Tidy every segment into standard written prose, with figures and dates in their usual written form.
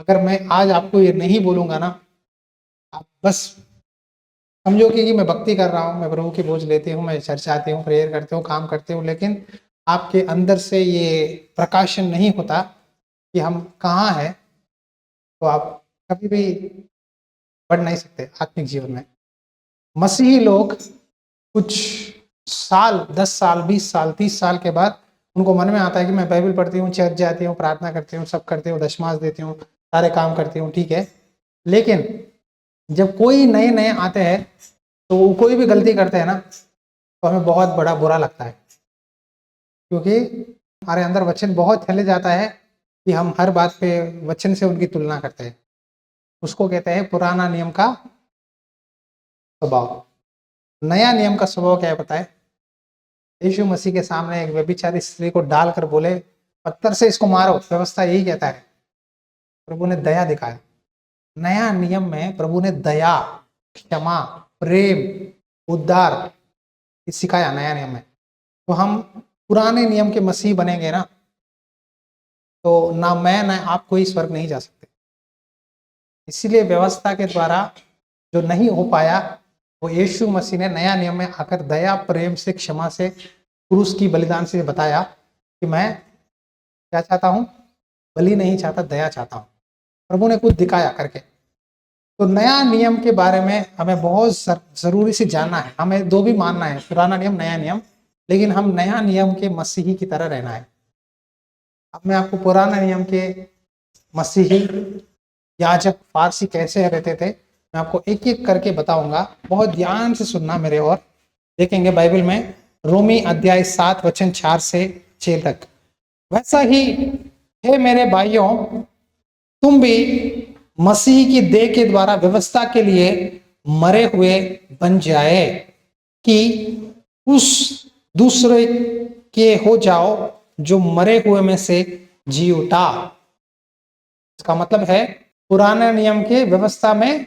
अगर मैं आज आपको ये नहीं बोलूंगा ना, आप बस समझोगे कि मैं भक्ति कर रहा हूँ, मैं प्रभु की बोझ लेती हूँ, मैं चर्च आती हूँ, प्रेयर करती हूँ, काम करती हूँ, लेकिन आपके अंदर से ये प्रकाशन नहीं होता कि हम कहाँ हैं, तो आप कभी भी बढ़ नहीं सकते आत्मिक जीवन में। मसीही लोग कुछ साल, 10 साल, 20 साल, 30 साल के बाद उनको मन में आता है कि मैं बाइबल पढ़ती हूँ, चर्च जाती हूँ, प्रार्थना करती हूँ, सब करती हूँ, दशमांश देती हूँ, सारे काम करती हूँ, ठीक है। लेकिन जब कोई नए नए आते हैं तो वो कोई भी गलती करते हैं ना, तो हमें बहुत बड़ा बुरा लगता है, क्योंकि हमारे अंदर वचन बहुत चले जाता है कि हम हर बात पे वचन से उनकी तुलना करते हैं। उसको कहते हैं पुराना नियम का स्वभाव। नया नियम का स्वभाव क्या है पता है? यीशु मसीह के सामने एक व्यभिचारी स्त्री को डालकर बोले पत्थर से इसको मारो, व्यवस्था यही कहता है। प्रभु ने दया दिखाया। नया नियम में प्रभु ने दया, क्षमा, प्रेम, उद्धार सिखाया नया नियम में। तो हम पुराने नियम के मसीह बनेंगे ना, तो ना मैं ना आप कोई स्वर्ग नहीं जा सकते। इसीलिए व्यवस्था के द्वारा जो नहीं हो पाया, वो यीशु मसीह ने नया नियम में आकर दया, प्रेम से, क्षमा से, क्रूस की बलिदान से बताया कि मैं क्या चाहता हूं, बलि नहीं चाहता, दया चाहता हूं। प्रभु ने कुछ दिखाया करके। तो नया नियम के बारे में हमें बहुत जरूरी से जानना है। हमें दो भी मानना है, पुराना नियम, नया नियम, लेकिन हम नया नियम के मसीही की तरह रहना है। अब मैं आपको पुराना नियम के मसीही याजक फारसी कैसे रहते थे, मैं आपको एक एक करके बताऊंगा। बहुत ध्यान से सुनना मेरे। और देखेंगे बाइबल में रोमी अध्याय 7 वचन 4 से 6 तक। वैसा ही हे मेरे भाइयों, तुम भी मसीह की देह के द्वारा व्यवस्था के लिए मरे हुए बन जाए, कि उस दूसरे के हो जाओ जो मरे हुए में से जी उठा। इसका मतलब है पुराने नियम के व्यवस्था में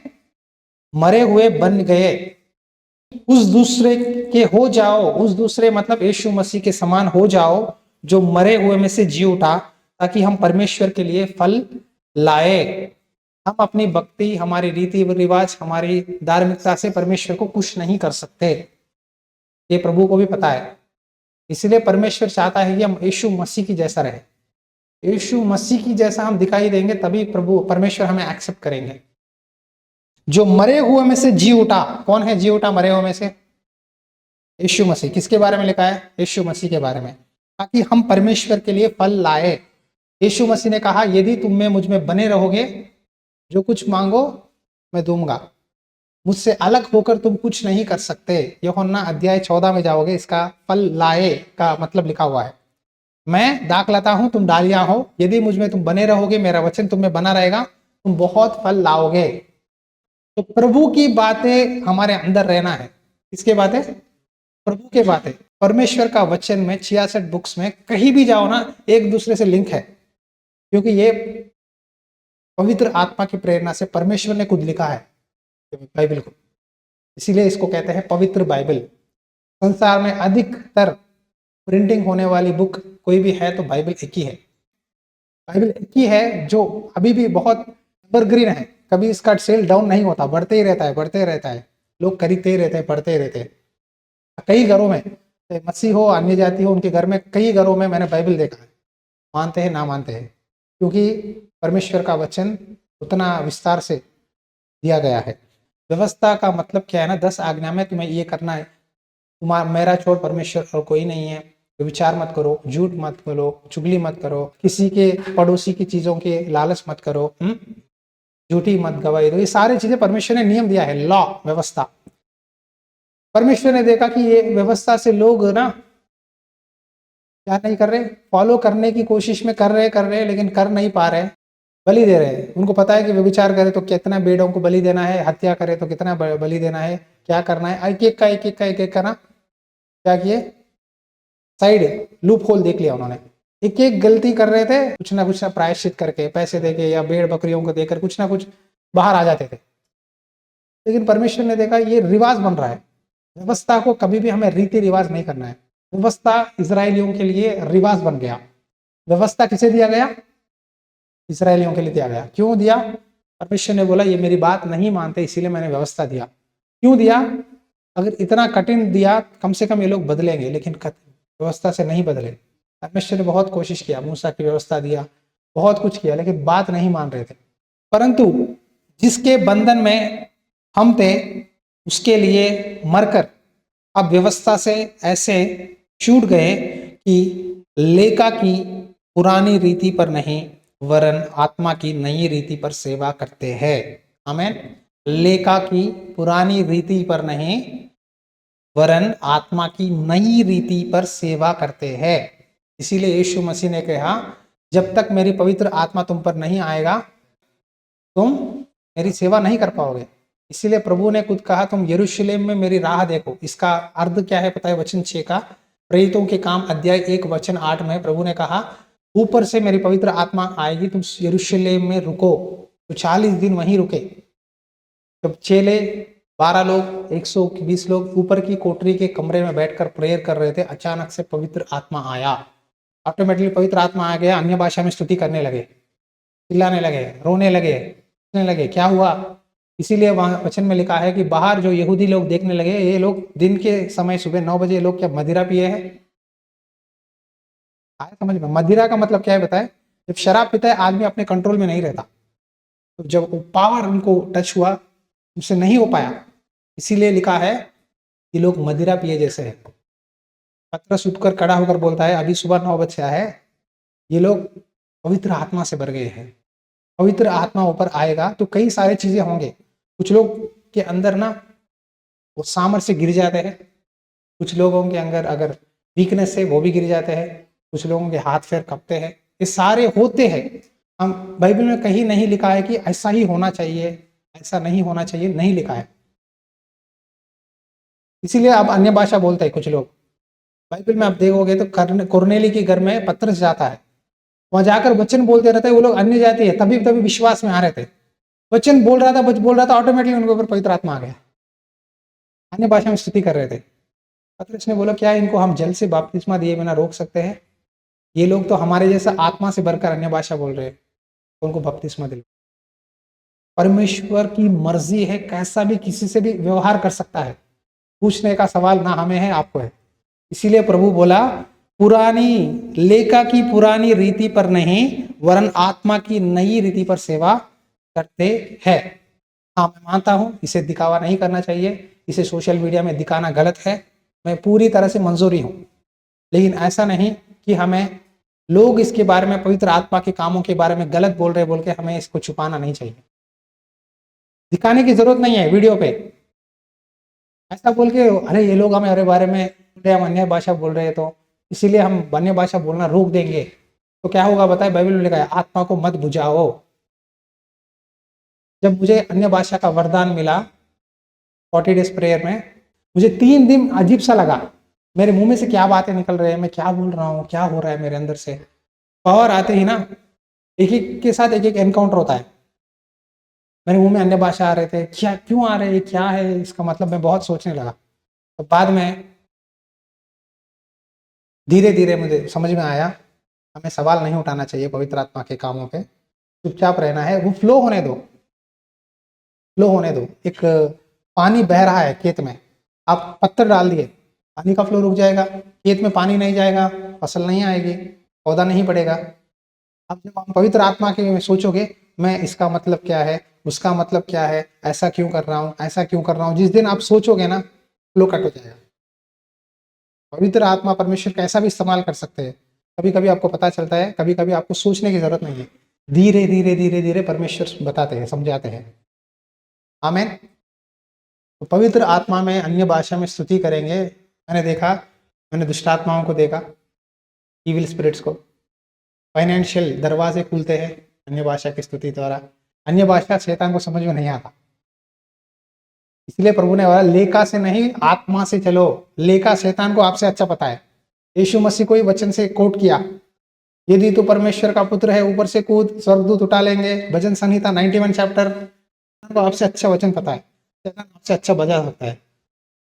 मरे हुए बन गए, उस दूसरे के हो जाओ। उस दूसरे मतलब यीशु मसीह के समान हो जाओ जो मरे हुए में से जी उठा, ताकि हम परमेश्वर के लिए फल लाए। हम अपनी भक्ति, हमारी रीति रिवाज, हमारी धार्मिकता से परमेश्वर को खुश नहीं कर सकते। ये प्रभु को भी पता है। इसलिए परमेश्वर चाहता है कि हम यीशु मसीह की जैसा रहे। यीशु मसीह की जैसा हम दिखाई देंगे तभी प्रभु परमेश्वर हमें एक्सेप्ट करेंगे। जो मरे हुए में से जी उठा, कौन है जी उठा मरे हुए में से? यीशु मसीह। किसके बारे में लिखा है? यीशु मसीह के बारे में, ताकि हम परमेश्वर के लिए फल लाए। यीशु मसीह ने कहा यदि तुम में मुझ में बने रहोगे, जो कुछ मांगो मैं दूंगा। मुझसे अलग होकर तुम कुछ नहीं कर सकते। यूहन्ना अध्याय 14 में जाओगे, इसका फल लाए का मतलब लिखा हुआ है। मैं दाख लाता हूं, तुम डालियां हो। यदि मुझ में तुम बने रहोगे, मेरा वचन तुम में बना रहेगा, तुम बहुत फल लाओगे। तो प्रभु की बातें हमारे अंदर रहना है। किसके बातें? प्रभु के बातें। परमेश्वर का वचन में 66 बुक्स में कहीं भी जाओ ना, एक दूसरे से लिंक है, क्योंकि ये पवित्र आत्मा की प्रेरणा से परमेश्वर ने खुद लिखा है बाइबल को। इसीलिए इसको कहते हैं पवित्र बाइबल। संसार में अधिकतर प्रिंटिंग होने वाली बुक कोई भी है तो बाइबल एक ही है। बाइबल एक ही है जो अभी भी बहुत एवरग्रीन है। कभी इसका सेल डाउन नहीं होता, बढ़ते ही रहता है, बढ़ते रहता है। लोग खरीदते ही रहते हैं, पढ़ते ही रहते हैं। कई घरों में, मसीह हो, अन्य जाति हो, उनके घर में, कई घरों में मैंने बाइबल देखा है। मानते हैं ना मानते हैं, क्योंकि परमेश्वर का वचन उतना विस्तार से दिया गया है। व्यवस्था का मतलब क्या है ना, 10 आज्ञा में तुम्हें ये करना है। तुम्हारा मेरा छोड़ परमेश्वर और कोई नहीं है। विचार मत करो, झूठ मत करो, चुगली मत करो, किसी के पड़ोसी की चीजों के लालच मत करो, झूठी मत गवाही दो। ये सारी चीजें परमेश्वर ने नियम दिया है, लॉ, व्यवस्था। परमेश्वर ने देखा कि ये व्यवस्था से लोग ना क्या नहीं कर रहे, फॉलो करने की कोशिश में कर रहे लेकिन कर नहीं पा रहे, बलि दे रहे हैं। उनको पता है कि व्यभिचार करे तो कितना भेड़ों को बलि देना है, हत्या करे तो कितना बलि देना है, क्या करना है। एक एक का ना क्या किए, साइड लूप होल देख लिया उन्होंने। एक एक गलती कर रहे थे, कुछ ना प्रायश्चित करके, पैसे देके या भेड़ बकरियों को देकर कुछ ना कुछ बाहर आ जाते थे। लेकिन परमेश्वर ने देखा ये रिवाज बन रहा है। व्यवस्था को कभी भी हमें रीति रिवाज नहीं करना है। व्यवस्था इजरायलियों के लिए रिवाज बन गया। व्यवस्था किसे दिया गया? इसराइलियों के लिए दिया गया। क्यों दिया? परमेश्वर ने बोला ये मेरी बात नहीं मानते, इसीलिए मैंने व्यवस्था दिया। क्यों दिया? अगर इतना कठिन दिया कम से कम ये लोग बदलेंगे, लेकिन व्यवस्था से नहीं बदले। परमेश्वर ने बहुत कोशिश किया, मूसा की व्यवस्था दिया, बहुत कुछ किया, लेकिन बात नहीं मान रहे थे। परंतु जिसके बंधन में हम थे उसके लिए मरकर अब व्यवस्था से ऐसे छूट गए कि लेखा की पुरानी रीति पर नहीं वरन आत्मा की नई रीति पर सेवा करते हैं। आमीन। लेखा की पुरानी रीति पर नहीं वरन आत्मा की नई रीति पर सेवा करते हैं। इसीलिए यीशु मसीह ने कहा जब तक मेरी पवित्र आत्मा तुम पर नहीं आएगा तुम मेरी सेवा नहीं कर पाओगे। इसीलिए प्रभु ने खुद कहा तुम यरूशलेम में मेरी राह देखो। इसका अर्थ क्या है पता है? वचन 6 का, प्रेरितों के काम अध्याय 1 वचन 8 में प्रभु ने कहा ऊपर से मेरी पवित्र आत्मा आएगी, तुम यरूशलेम में रुको। तो 40 दिन वहीं रुके। जब चेले 12 लोग 120 लोग ऊपर की कोठरी के कमरे में बैठकर प्रेयर कर रहे थे, अचानक से पवित्र आत्मा आया। ऑटोमेटिकली पवित्र आत्मा आ गया, अन्य भाषा में स्तुति करने लगे, चिल्लाने लगे, रोने लगे। क्या हुआ? इसीलिए वहां वचन में लिखा है कि बाहर जो यहूदी लोग देखने लगे, ये लोग दिन के समय सुबह 9 बजे लोग क्या मदिरा पिए हैं? आया समझ में? मदिरा का मतलब क्या है बताए? जब शराब पीता है आदमी अपने कंट्रोल में नहीं रहता, तो जब पावर उनको टच हुआ उनसे नहीं हो पाया, इसीलिए लिखा है कि लोग मदिरा पिए जैसे है। पतरस उठकर खड़ा होकर बोलता है अभी सुबह 9 बजे है, ये लोग पवित्र आत्मा से भर गए हैं। पवित्र आत्मा ऊपर आएगा तो कई सारी चीजें होंगे। कुछ लोग के अंदर ना वो सामर्थ्य गिर जाते हैं, कुछ लोगों के अंदर अगर वीकनेस है वो भी गिर जाते हैं, कुछ लोगों के हाथ पैर कपते हैं, ये सारे होते हैं। हम बाइबल में कहीं नहीं लिखा है कि ऐसा ही होना चाहिए, ऐसा नहीं होना चाहिए, नहीं लिखा है। इसीलिए अब अन्य भाषा बोलते हैं कुछ लोग। बाइबल में आप देखोगे तो कुरनेली के घर में पतरस जाता है, वहां जाकर वचन बोलते रहते हैं, वो लोग अन्य जाति है तभी तभी विश्वास में आ रहे थे। वचन बोल रहा था ऑटोमेटिकली उनके ऊपर पवित्र आत्मा आ गया, अन्य भाषा में स्तुति कर रहे थे। पतरस ने बोला क्या इनको हम जल से बपतिस्मा दिए बिना रोक सकते हैं? ये लोग तो हमारे जैसा आत्मा से भरकर अन्य भाषा बोल रहे हैं, तो उनको बपतिस्मा दे। परमेश्वर की मर्जी है, कैसा भी किसी से भी व्यवहार कर सकता है। पूछने का सवाल ना हमें है आपको है। इसीलिए प्रभु बोला पुरानी लेखा की पुरानी रीति पर नहीं वरन आत्मा की नई रीति पर सेवा करते हैं। हाँ मैं मानता हूं इसे दिखावा नहीं करना चाहिए, इसे सोशल मीडिया में दिखाना गलत है, मैं पूरी तरह से मंजूरी हूं। लेकिन ऐसा नहीं कि हमें लोग इसके बारे में पवित्र आत्मा के कामों के बारे में गलत बोल रहे बोल के हमें इसको छुपाना नहीं चाहिए। दिखाने की जरूरत नहीं है वीडियो पे ऐसा बोल के अरे ये लोग हमारे बारे में हम अन्य भाषा बोल रहे हैं तो इसीलिए हम अन्य भाषा बोलना रोक देंगे। तो क्या होगा बताए? बाइबल में लिखा है आत्मा को मत बुझाओ। जब मुझे अन्य भाषा का वरदान मिला 40 डेज प्रेयर में, मुझे 3 दिन अजीब सा लगा, मेरे मुंह में से क्या बातें निकल रहे हैं, मैं क्या बोल रहा हूँ, क्या हो रहा है मेरे अंदर से। पावर आते ही ना एक एक के साथ एक एक एनकाउंटर होता है। मेरे मुंह में अन्य भाषा आ रहे थे, क्या क्यों आ रहे हैं, क्या है इसका मतलब, मैं बहुत सोचने लगा। तो बाद में धीरे धीरे मुझे समझ में आया हमें सवाल नहीं उठाना चाहिए पवित्र आत्मा के कामों पे, चुपचाप रहना है, वो फ्लो होने दो, फ्लो होने दो। एक पानी बह रहा है खेत में, आप पत्थर डाल दिए, पानी का फ्लो रुक जाएगा, खेत में पानी नहीं जाएगा, फसल नहीं आएगी, पौधा नहीं बढ़ेगा। अब जब आप पवित्र आत्मा के सोचोगे मैं इसका मतलब क्या है, उसका मतलब क्या है, ऐसा क्यों कर रहा हूँ, ऐसा क्यों कर रहा हूँ, जिस दिन आप सोचोगे ना फ्लो कट हो जाएगा। पवित्र आत्मा परमेश्वर कैसा भी इस्तेमाल कर सकते हैं। कभी कभी आपको पता चलता है, कभी कभी आपको सोचने की जरूरत नहीं है, धीरे धीरे धीरे धीरे परमेश्वर बताते हैं, समझाते हैं। आमीन। तो पवित्र आत्मा में अन्य भाषा में स्तुति करेंगे। मैंने देखा, मैंने दुष्ट आत्माओं को देखा, इविल स्पिरिट्स को, फाइनेंशियल दरवाजे खुलते हैं अन्य भाषा की स्तुति द्वारा। अन्य भाषा शैतान को समझ में नहीं आता, इसलिए प्रभु ने बोला लेखा से नहीं आत्मा से चलो। लेखा शैतान को आपसे अच्छा पता है। यीशु मसीह को ही वचन से कोट किया, यदि तू परमेश्वर का पुत्र है ऊपर से कूद, स्वर्गदूत उठा लेंगे। भजन संहिता 91 चैप्टर को आपसे अच्छा वचन पता है, शैतान आपसे अच्छा बजा सकता है।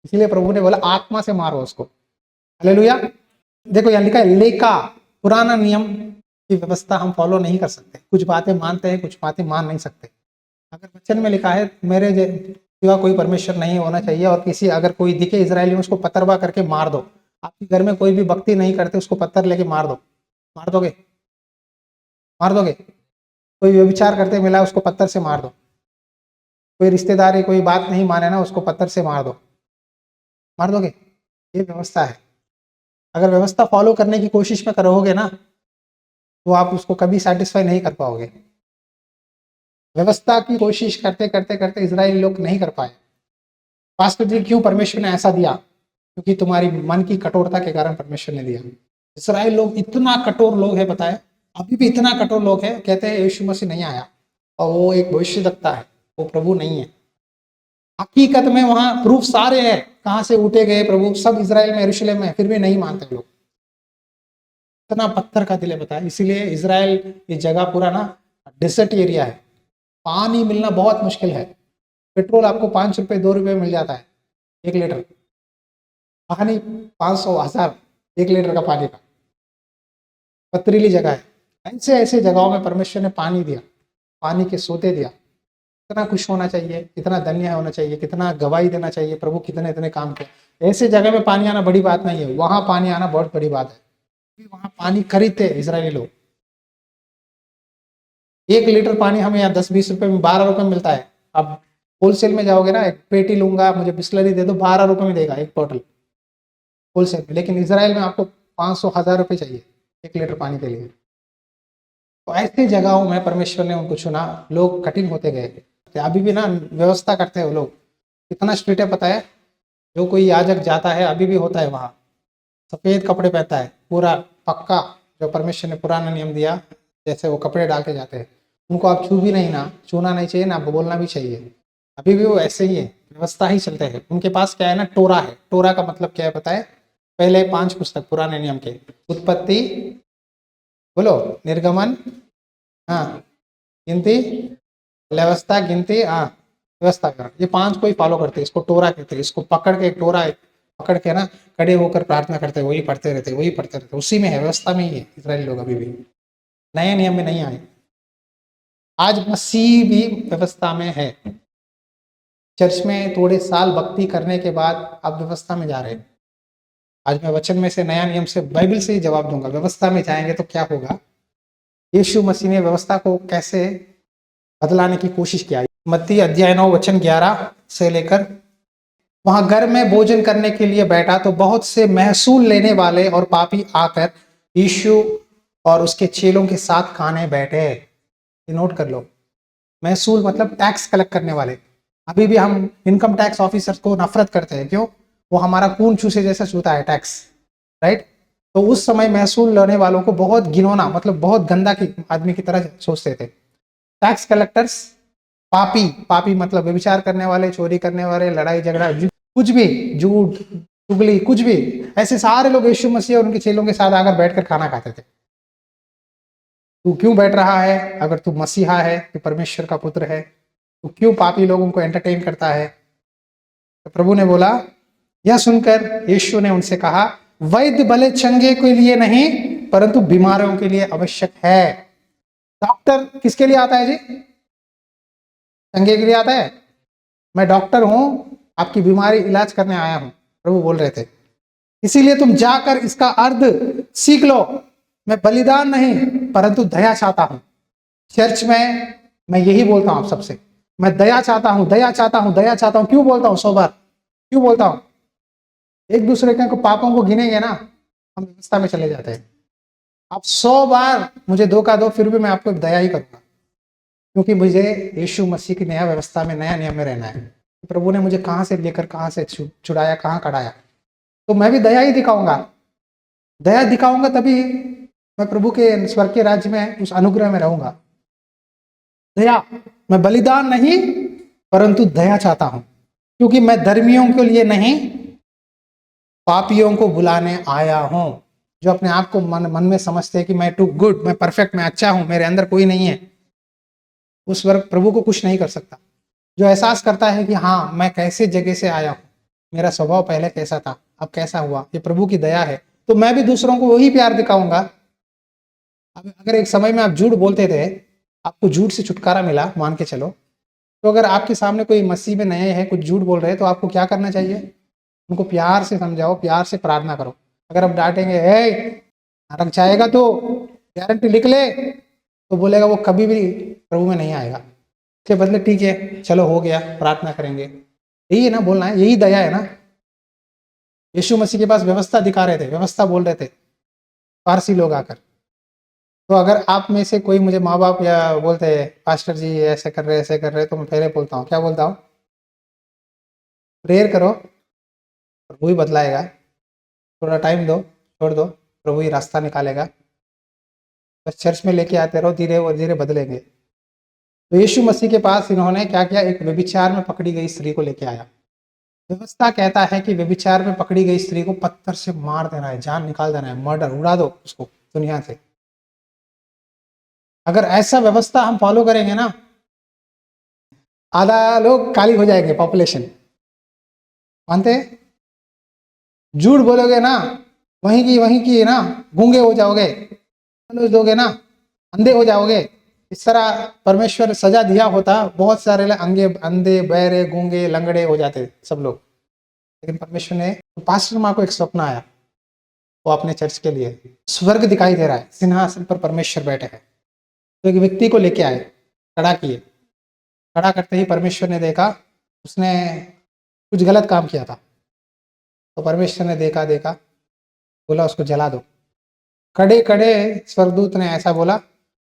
इसलिए प्रभु ने बोला आत्मा से मारो उसको। हालेलुया। देखो यहाँ लिखा है लेखा, पुराना नियम की व्यवस्था हम फॉलो नहीं कर सकते। कुछ बातें मानते हैं, कुछ बातें मान नहीं सकते। अगर वचन में लिखा है मेरे सिवा कोई परमेश्वर नहीं होना चाहिए, और किसी अगर कोई दिखे इजरायली में उसको पत्थरवा करके मार दो। आपके घर में कोई भी भक्ति नहीं करते उसको पत्थर लेके मार दो, मार दोगे? मार दोगे? कोई व्यभिचार करते मिला उसको पत्थर से मार दो। कोई रिश्तेदारी कोई बात नहीं माने ना उसको पत्थर से मार दो, मार दोगे? ये व्यवस्था है। अगर व्यवस्था फॉलो करने की कोशिश में करोगे ना तो आप उसको कभी सेटिस्फाई नहीं कर पाओगे। व्यवस्था की कोशिश करते करते करते इजराइली लोग नहीं कर पाए। पास्टर जी क्यों परमेश्वर ने ऐसा दिया? क्योंकि तुम्हारी मन की कठोरता के कारण परमेश्वर ने दिया। इस्राएल लोग इतना कठोर लोग है, बताए अभी भी इतना कठोर लोग है, कहते हैं यीशु मसीह नहीं आया और वो एक भविष्यद्वक्ता है, वो प्रभु नहीं है। हकीकत में वहां प्रूफ सारे हैं, कहां से उठे गए प्रभु, सब इजराइल में यरूशलेम में, फिर भी नहीं मानते लोग। इतना पत्थर का दिल है, बताया। इसीलिए इजराइल ये जगह पूरा ना डेजर्ट एरिया है, पानी मिलना बहुत मुश्किल है। पेट्रोल आपको 5 रुपए 2 रुपए मिल जाता है 1 लीटर, पानी 500 1000 1 लीटर का पानी का। पथरीली जगह है। ऐसे ऐसे जगहों में परमेश्वर ने पानी दिया, पानी के सोते दिया। कितना खुश होना चाहिए, कितना धन्य होना चाहिए, कितना गवाही देना चाहिए, प्रभु कितने इतने काम किए। ऐसे जगह में पानी आना बड़ी बात नहीं है, वहां पानी आना बहुत बड़ी बात है। वहां पानी खरीदते इजरायली लोग। 1 लीटर पानी हमें यहाँ 10-20 रुपए में 12 रुपए में मिलता है। अब होलसेल में जाओगे ना, एक पेटी लूंगा मुझे बिस्लरी दे दो, 12 रुपए में देगा एक बॉटल होलसेल में। लेकिन इसराइल में आपको 500-1000 रुपए चाहिए 1 लीटर पानी के लिए। तो ऐसी जगहों में परमेश्वर ने उनको चुना, लोग कठिन होते गए। अभी भी ना व्यवस्था करते हैं वो लोग, कितना स्ट्रिक्ट है पता है। जो कोई याजक जाता है, अभी भी होता है वहां, सफेद कपड़े पहनता है पूरा पक्का, जो परमेश्वर ने पुराना नियम दिया जैसे वो कपड़े डाल के जाते हैं। उनको आप छू भी नहीं, ना छूना नहीं चाहिए ना बोलना भी चाहिए। अभी भी वो ऐसे ही है, व्यवस्था ही चलते हैं। उनके पास क्या है ना, टोरा है। टोरा का मतलब क्या है पता है? पहले 5 पुस्तक पुराने नियम के, उत्पत्ति, बोलो, निर्गमन, हाँ, गिनती, व्यवस्था, गिनती, हाँ, व्यवस्था कर, ये 5 को ही फॉलो करते हैं। इसको टोरा कहते हैं। इसको पकड़ के, एक टोरा पकड़ के ना खड़े होकर प्रार्थना करते हैं, वही पढ़ते रहते, वही पढ़ते रहते, उसी में है, व्यवस्था में ही है इजरायली लोग अभी भी, नए नियम में नहीं आए। आज मसीह भी व्यवस्था में है। चर्च में थोड़े साल भक्ति करने के बाद आप व्यवस्था में जा रहे हैं। आज मैं वचन में से, नया नियम से, बाइबल से ही जवाब दूंगा। व्यवस्था में जाएंगे तो क्या होगा? यीशु मसीह ने व्यवस्था को कैसे बदलाने की कोशिश किया। मत्ती अध्याय 9 वचन 11 से लेकर, वहां घर में भोजन करने के लिए बैठा तो बहुत से महसूल लेने वाले और पापी आकर यीशु और उसके चेलों के साथ खाने बैठे। ये नोट कर लो, महसूल मतलब टैक्स कलेक्ट करने वाले। अभी भी हम इनकम टैक्स ऑफिसर्स को नफरत करते हैं, क्यों? वो हमारा खून चूसे जैसा चूता है टैक्स, राइट? तो उस समय महसूल लेने वालों को बहुत घिनौना, मतलब बहुत गंदा की आदमी की तरह सोचते थे। टैक्स कलेक्टर्स पापी, पापी मतलब व्यभिचार करने वाले, चोरी करने वाले, लड़ाई झगड़ा, कुछ भी, झूठ चुगली, कुछ भी, ऐसे सारे लोग यीशु मसीह और उनके चेलों के साथ आकर बैठकर खाना खाते थे। तू क्यों बैठ रहा है? अगर तू मसीहा है, तू परमेश्वर का पुत्र है, तो क्यों पापी लोगों को एंटरटेन करता है? तो प्रभु ने बोला, यह सुनकर यीशु ने उनसे कहा, वैद्य भले चंगे के लिए नहीं परंतु बीमारों के लिए आवश्यक है। डॉक्टर किसके लिए आता है जी? चंगे के लिए आता है। मैं डॉक्टर हूं, आपकी बीमारी इलाज करने आया हूं, प्रभु बोल रहे थे। इसीलिए तुम जाकर इसका अर्थ सीख लो। मैं बलिदान नहीं परंतु दया चाहता हूं। चर्च में मैं यही बोलता हूं सबसे, मैं दया चाहता हूं, दया चाहता हूं, दया चाहता हूं। क्यों बोलता हूं? 100 बार क्यों बोलता हूं? एक दूसरे के पापों को गिनेंगे ना, हम व्यवस्था में चले जाते हैं। आप 100 बार मुझे धोखा दो, फिर भी मैं आपको दया ही करूंगा, क्योंकि मुझे यीशु मसीह की नया व्यवस्था में, नया नियम में रहना है। प्रभु ने मुझे कहां से लेकर कहां से छुड़ाया, कहां कढ़ाया, तो मैं भी दया ही दिखाऊंगा। दया दिखाऊंगा तभी मैं प्रभु के स्वर्ग के राज्य में, उस अनुग्रह में रहूंगा। दया, मैं बलिदान नहीं परंतु दया चाहता हूं, क्योंकि मैं धर्मियों के लिए नहीं पापियों को बुलाने आया हूं। जो अपने आप को मन में समझते हैं कि मैं टू गुड, मैं परफेक्ट, मैं अच्छा हूं, मेरे अंदर कोई नहीं है, उस वर्ग प्रभु को कुछ नहीं कर सकता। जो एहसास करता है कि हाँ, मैं कैसे जगह से आया हूं, मेरा स्वभाव पहले कैसा था, अब कैसा हुआ, ये प्रभु की दया है, तो मैं भी दूसरों को वही प्यार दिखाऊंगा। अब अगर एक समय में आप झूठ बोलते थे, आपको झूठ से छुटकारा मिला, मान के चलो, तो अगर आपके सामने कोई मसीह में नए हैं, कुछ झूठ बोल रहे हैं, तो आपको क्या करना चाहिए? उनको प्यार से समझाओ, प्यार से प्रार्थना करो। अगर आप डांटेंगे, ए नरक जाएगा तो गारंटी लिख ले, तो बोलेगा वो कभी भी प्रभु में नहीं आएगा। उसके बदले ठीक है चलो हो गया, प्रार्थना करेंगे, यही है ना बोलना है, यही दया है ना। यीशु मसीह के पास व्यवस्था दिखा रहे थे, व्यवस्था बोल रहे थे पारसी लोग आकर। तो अगर आप में से कोई मुझे माँ बाप या बोलते हैं पास्टर जी ऐसे कर रहे ऐसे कर रहे, तो मैं पहले बोलता हूँ, क्या बोलता हूँ? प्रेयर करो, प्रभु ही बदलाएगा। थोड़ा टाइम दो, छोड़ दो, प्रभु ही रास्ता निकालेगा। बस चर्च में लेके आते रहो, धीरे और धीरे बदलेंगे। तो यीशु मसीह के पास इन्होंने क्या किया? एक व्यभिचार में पकड़ी गई स्त्री को लेके आया। व्यवस्था कहता है कि व्यभिचार में पकड़ी गई स्त्री को पत्थर से मार देना है, जान निकाल देना है, मर्डर, उड़ा दो उसको दुनिया से। अगर ऐसा व्यवस्था हम फॉलो करेंगे ना, आधा लोग काली हो जाएंगे, पॉपुलेशन। मानते हैं? झूठ बोलोगे ना, वहीं की ना, गूंगे हो जाओगे, दोगे ना, अंधे हो जाओगे। इस तरह परमेश्वर सजा दिया होता, बहुत सारे अंगे अंधे बहरे गूंगे लंगड़े हो जाते सब लोग। लेकिन परमेश्वर ने, पास्टर माँ को एक स्वप्न आया, वो अपने चर्च के लिए, स्वर्ग दिखाई दे रहा है, सिंहासन पर परमेश्वर बैठे हैं। तो एक व्यक्ति को लेके आए, खड़ा किए। खड़ा करते ही परमेश्वर ने देखा उसने कुछ गलत काम किया था। तो परमेश्वर ने देखा देखा, बोला उसको जला दो। कड़े कड़े स्वर्गदूत ने ऐसा बोला,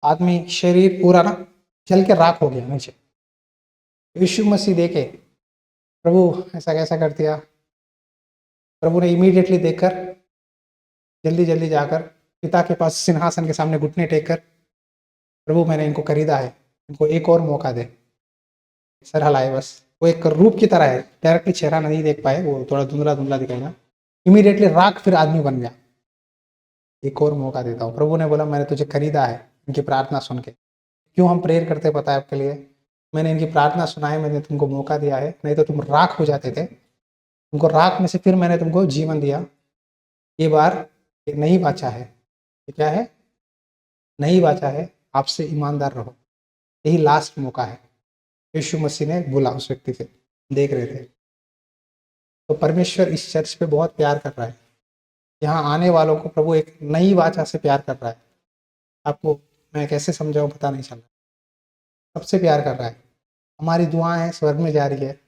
आदमी शरीर पूरा ना जल के राख हो गया नीचे। यीशु मसीह देखे, प्रभु ऐसा कैसा कर दिया? प्रभु ने इमीडिएटली देखकर जल्दी जल्दी जाकर पिता के पास सिंहासन के सामने घुटने टेक कर, प्रभु मैंने इनको खरीदा है, इनको एक और मौका दे। सर हलाए बस। वो एक रूप की तरह है, डायरेक्टली चेहरा नहीं देख पाए, वो थोड़ा धुंधला धुंधला दिखाएगा। इमीडिएटली राख फिर आदमी बन गया। एक और मौका देता हूँ। प्रभु ने बोला मैंने तुझे खरीदा है, इनकी प्रार्थना सुन के। क्यों हम प्रेयर करते पता है आपके लिए? मैंने इनकी प्रार्थना सुना है, मैंने तुमको मौका दिया है, नहीं तो तुम राख हो जाते थे। तुमको राख में से फिर मैंने तुमको जीवन दिया। ये बार एक नई वाचा है। ये क्या है? नई वाचा है, आपसे ईमानदार रहो, यही लास्ट मौका है। यीशु मसीह ने बोला उस व्यक्ति से, देख रहे थे। तो परमेश्वर इस चर्च पे बहुत प्यार कर रहा है। यहाँ आने वालों को प्रभु एक नई वाचा से प्यार कर रहा है। आपको मैं कैसे समझाऊं पता नहीं चल रहा। सबसे प्यार कर रहा है। हमारी दुआएं स्वर्ग में जा रही है,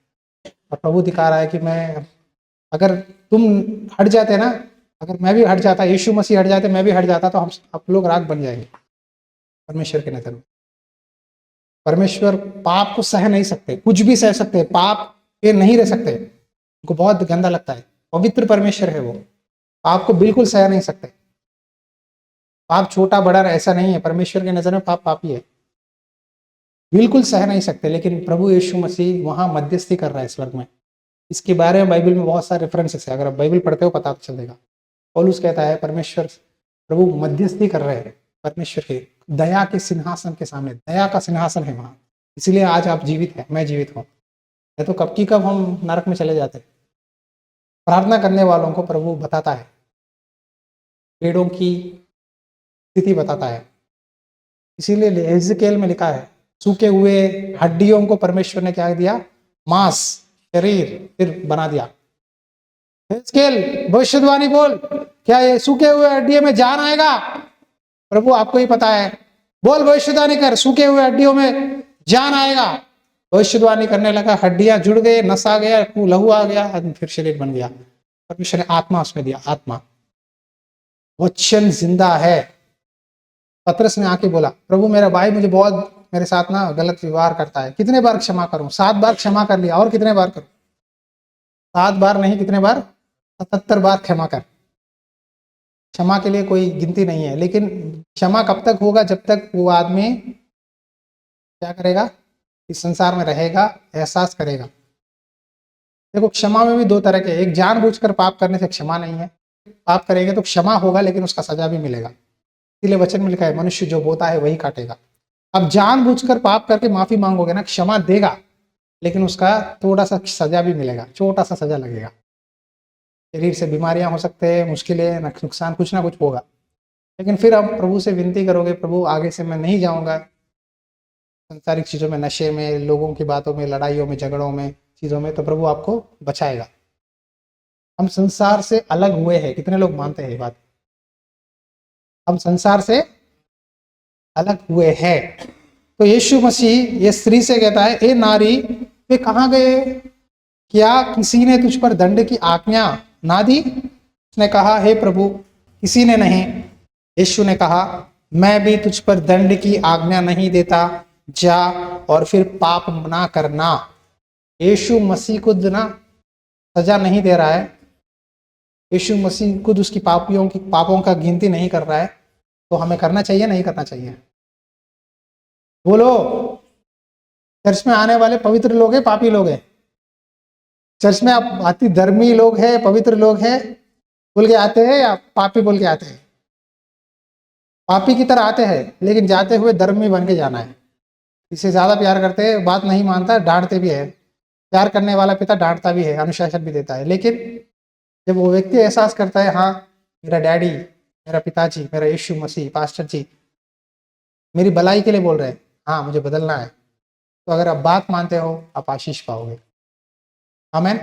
और प्रभु दिखा रहा है कि मैं, अगर तुम हट जाते ना, अगर मैं भी हट जाता, यीशु मसीह हट जाते, मैं भी हट जाता, तो हम आप लोग राख बन जाएंगे परमेश्वर के नजर में। परमेश्वर पाप को सह नहीं सकते, कुछ भी सह सकते, पाप पे नहीं रह सकते, उनको बहुत गंदा लगता है। पवित्र परमेश्वर है वो, पाप को बिल्कुल सह नहीं सकते। पाप छोटा बड़ा ऐसा नहीं है, परमेश्वर के नजर में पाप पापी है, बिल्कुल सह नहीं सकते। लेकिन प्रभु यीशु मसीह वहां मध्यस्थी कर रहा है स्वर्ग में। इसके बारे में बाइबल में बहुत सारे रेफरेंसेस है, अगर आप बाइबल पढ़ते हो पता चलेगा। पौलुस कहता है परमेश्वर, प्रभु मध्यस्थी कर रहे हैं परमेश्वर के दया के सिंहासन के सामने। दया का सिंहासन है वहां, इसलिए आज आप जीवित हैं, मैं जीवित हूं। नहीं तो कब की कब हम नरक में चले जाते। प्रार्थना करने वालों को प्रभु बताता है, पेड़ों की स्थिति बताता है। इसीलिए एजेकिएल में लिखा है, सूखे हुए हड्डियों को परमेश्वर ने क्या दिया? मांस, शरीर फिर बना दिया। एजेकिएल भविष्यवाणी बोल, क्या ये सूखे हुए हड्डियों में जान आएगा? प्रभु आपको ही पता है, बोल भविष्यवाणी कर, सूखे हुए हड्डियों में जान आएगा। भविष्यवाणी करने लगा, हड्डियां जुड़ गए, नस आ गया, लहू आ गया, फिर शरीर बन गया। परमेश्वर ने आत्मा उसमें दिया, आत्मा। वचन जिंदा है। पतरस ने आके बोला, प्रभु मेरा भाई मुझे बहुत मेरे साथ ना गलत व्यवहार करता है, कितने बार क्षमा करूं? 7 बार क्षमा कर लिया, और कितने बार करूं? 7 बार नहीं, कितने बार? 77 बार क्षमा कर। क्षमा के लिए कोई गिनती नहीं है, लेकिन क्षमा कब तक होगा? जब तक वो आदमी क्या करेगा? इस संसार में रहेगा, एहसास करेगा। देखो क्षमा में भी 2 तरह के, एक जानबूझकर पाप करने से क्षमा नहीं है। पाप करेंगे तो क्षमा होगा, लेकिन उसका सजा भी मिलेगा। इसलिए वचन में लिखा है, मनुष्य जो बोता है वही काटेगा। अब जानबूझकर पाप करके माफी मांगोगे ना, क्षमा देगा, लेकिन उसका थोड़ा सा सजा भी मिलेगा, छोटा सा सजा लगेगा। शरीर से बीमारियां हो सकते हैं, मुश्किलें, नुकसान, कुछ ना कुछ होगा। लेकिन फिर आप प्रभु से विनती करोगे, प्रभु आगे से मैं नहीं जाऊंगा संसारिक चीजों में, नशे में, लोगों की बातों में, लड़ाइयों में, झगड़ों में, चीजों में, तो प्रभु आपको बचाएगा। हम संसार से अलग हुए हैं, कितने लोग मानते हैं ये बात? हम संसार से अलग हुए हैं। तो यीशु मसीह ये स्त्री से कहता है, ए नारी वे कहाँ गए, क्या किसी ने तुझ पर दंड की आज्ञा ना दी? उसने कहा, हे प्रभु किसी ने नहीं। यीशु ने कहा, मैं भी तुझ पर दंड की आज्ञा नहीं देता, जा और फिर पाप ना करना। यीशु मसीह खुद ना सजा नहीं दे रहा है, यीशु मसीह खुद उसकी पापों का गिनती नहीं कर रहा है। तो हमें करना चाहिए नहीं करना चाहिए? बोलो, चर्च में आने वाले पवित्र लोग हैं पापी लोग हैं? चर्च में आप अति धर्मी लोग हैं, पवित्र लोग हैं बोल के आते हैं, या पापी बोल के आते हैं? पापी की तरह आते हैं, लेकिन जाते हुए धर्मी बन के जाना है। इससे ज्यादा प्यार करते हैं, बात नहीं मानता, डांटते भी है। प्यार करने वाला पिता डांटता भी है, अनुशासन भी देता है। लेकिन जब वो व्यक्ति एहसास करता है, हाँ मेरा डैडी, मेरा पिताजी, मेरा यीशु मसीह, पास्टर जी मेरी भलाई के लिए बोल रहे हैं, हाँ मुझे बदलना है, तो अगर आप बात मानते हो आप आशीष पाओगे। आमीन।